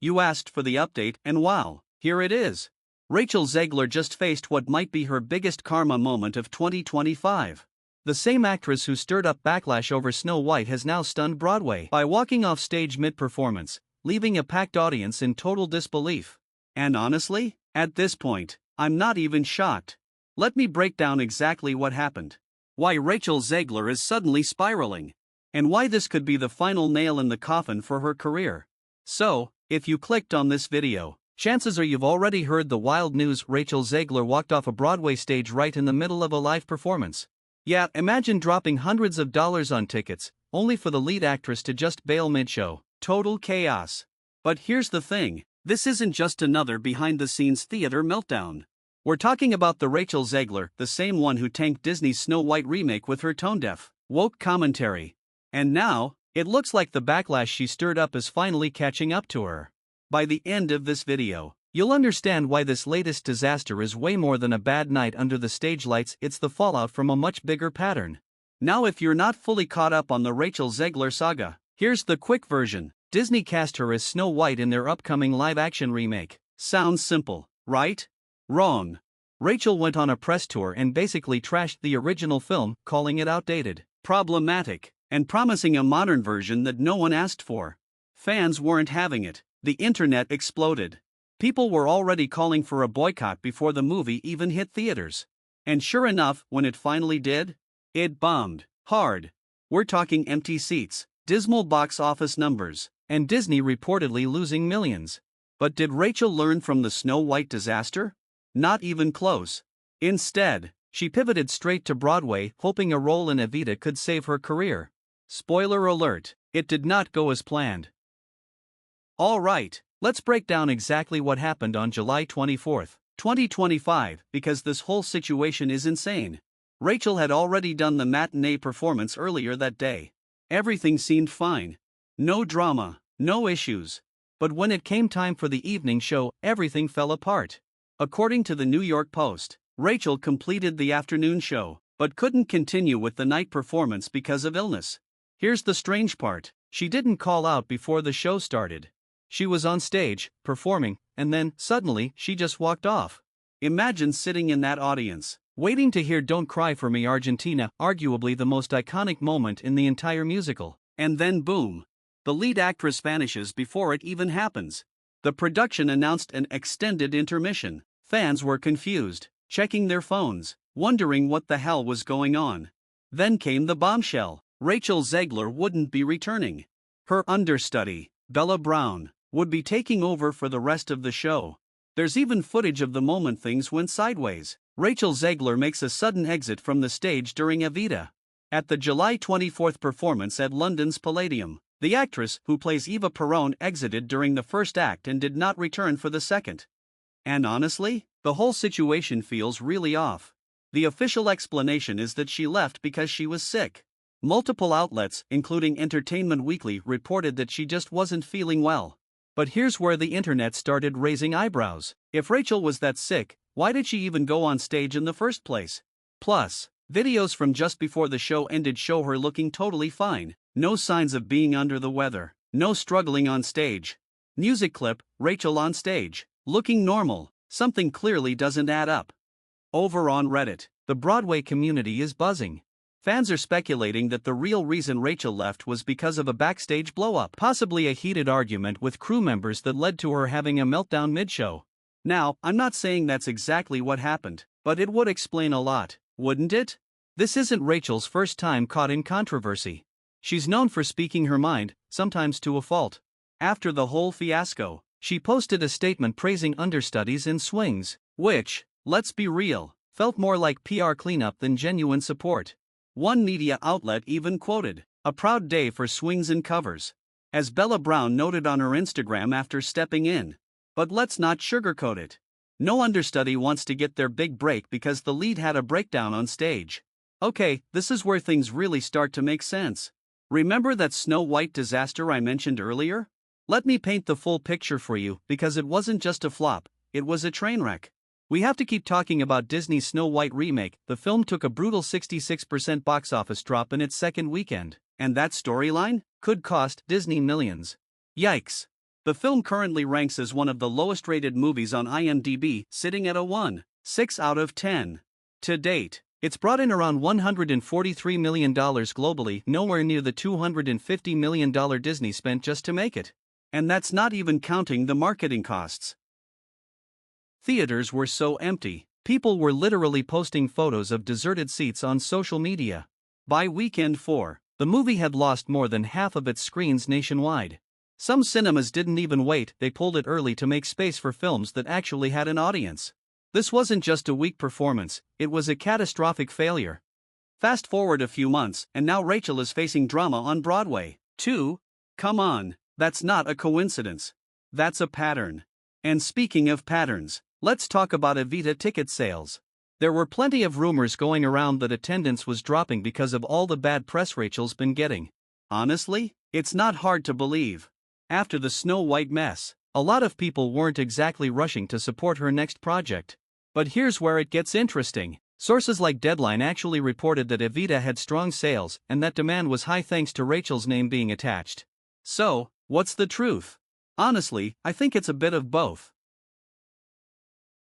You asked for the update, and wow, here it is. Rachel Zegler just faced what might be her biggest karma moment of 2025. The same actress who stirred up backlash over Snow White has now stunned Broadway by walking off stage mid-performance, leaving a packed audience in total disbelief. And honestly, at this point, I'm not even shocked. Let me break down exactly what happened. Why Rachel Zegler is suddenly spiraling. And why this could be the final nail in the coffin for her career. So, if you clicked on this video, chances are you've already heard the wild news. Rachel Zegler walked off a Broadway stage right in the middle of a live performance. Yeah, imagine dropping hundreds of dollars on tickets, only for the lead actress to just bail mid-show. Total chaos. But here's the thing, this isn't just another behind-the-scenes theater meltdown. We're talking about the Rachel Zegler, the same one who tanked Disney's Snow White remake with her tone-deaf, woke commentary. And now, it looks like the backlash she stirred up is finally catching up to her. By the end of this video, you'll understand why this latest disaster is way more than a bad night under the stage lights. It's the fallout from a much bigger pattern. Now, if you're not fully caught up on the Rachel Zegler saga, here's the quick version. Disney cast her as Snow White in their upcoming live-action remake. Sounds simple, right? Wrong. Rachel went on a press tour and basically trashed the original film, calling it outdated, problematic, and promising a modern version that no one asked for. Fans weren't having it. The internet exploded. People were already calling for a boycott before the movie even hit theaters. And sure enough, when it finally did, it bombed hard. We're talking empty seats, dismal box office numbers, and Disney reportedly losing millions. But did Rachel learn from the Snow White disaster? Not even close. Instead, she pivoted straight to Broadway, hoping a role in Evita could save her career. Spoiler alert, it did not go as planned. Alright, let's break down exactly what happened on July 24, 2025, because this whole situation is insane. Rachel had already done the matinee performance earlier that day. Everything seemed fine. No drama, no issues. But when it came time for the evening show, everything fell apart. According to the New York Post, Rachel completed the afternoon show, but couldn't continue with the night performance because of illness. Here's the strange part, she didn't call out before the show started. She was on stage, performing, and then, suddenly, she just walked off. Imagine sitting in that audience, waiting to hear Don't Cry for Me Argentina, arguably the most iconic moment in the entire musical. And then boom! The lead actress vanishes before it even happens. The production announced an extended intermission. Fans were confused, checking their phones, wondering what the hell was going on. Then came the bombshell. Rachel Zegler wouldn't be returning. Her understudy, Bella Brown, would be taking over for the rest of the show. There's even footage of the moment things went sideways. Rachel Zegler makes a sudden exit from the stage during Evita. At the July 24th performance at London's Palladium, the actress who plays Eva Perón exited during the first act and did not return for the second. And honestly, the whole situation feels really off. The official explanation is that she left because she was sick. Multiple outlets, including Entertainment Weekly, reported that she just wasn't feeling well. But here's where the internet started raising eyebrows. If Rachel was that sick, why did she even go on stage in the first place? Plus, videos from just before the show ended show her looking totally fine. No signs of being under the weather. No struggling on stage. Music clip, Rachel on stage, looking normal. Something clearly doesn't add up. Over on Reddit, the Broadway community is buzzing. Fans are speculating that the real reason Rachel left was because of a backstage blow-up, possibly a heated argument with crew members that led to her having a meltdown mid-show. Now, I'm not saying that's exactly what happened, but it would explain a lot, wouldn't it? This isn't Rachel's first time caught in controversy. She's known for speaking her mind, sometimes to a fault. After the whole fiasco, she posted a statement praising understudies and swings, which, let's be real, felt more like PR cleanup than genuine support. One media outlet even quoted, "A proud day for swings and covers," as Bella Brown noted on her Instagram after stepping in. But let's not sugarcoat it. No understudy wants to get their big break because the lead had a breakdown on stage. Okay, this is where things really start to make sense. Remember that Snow White disaster I mentioned earlier? Let me paint the full picture for you, because it wasn't just a flop, it was a train wreck. We have to keep talking about Disney's Snow White remake. The film took a brutal 66% box office drop in its second weekend, and that storyline could cost Disney millions. Yikes. The film currently ranks as one of the lowest rated movies on IMDb, sitting at a 1.6 out of 10. To date, it's brought in around $143 million globally, nowhere near the $250 million Disney spent just to make it. And that's not even counting the marketing costs. Theaters were so empty, people were literally posting photos of deserted seats on social media. By weekend 4, the movie had lost more than half of its screens nationwide. Some cinemas didn't even wait, they pulled it early to make space for films that actually had an audience. This wasn't just a weak performance, it was a catastrophic failure. Fast forward a few months, and now Rachel is facing drama on Broadway, too. Come on, that's not a coincidence. That's a pattern. And speaking of patterns, let's talk about Evita ticket sales. There were plenty of rumors going around that attendance was dropping because of all the bad press Rachel's been getting. Honestly, it's not hard to believe. After the Snow White mess, a lot of people weren't exactly rushing to support her next project. But here's where it gets interesting. Sources like Deadline actually reported that Evita had strong sales and that demand was high thanks to Rachel's name being attached. So, what's the truth? Honestly, I think it's a bit of both.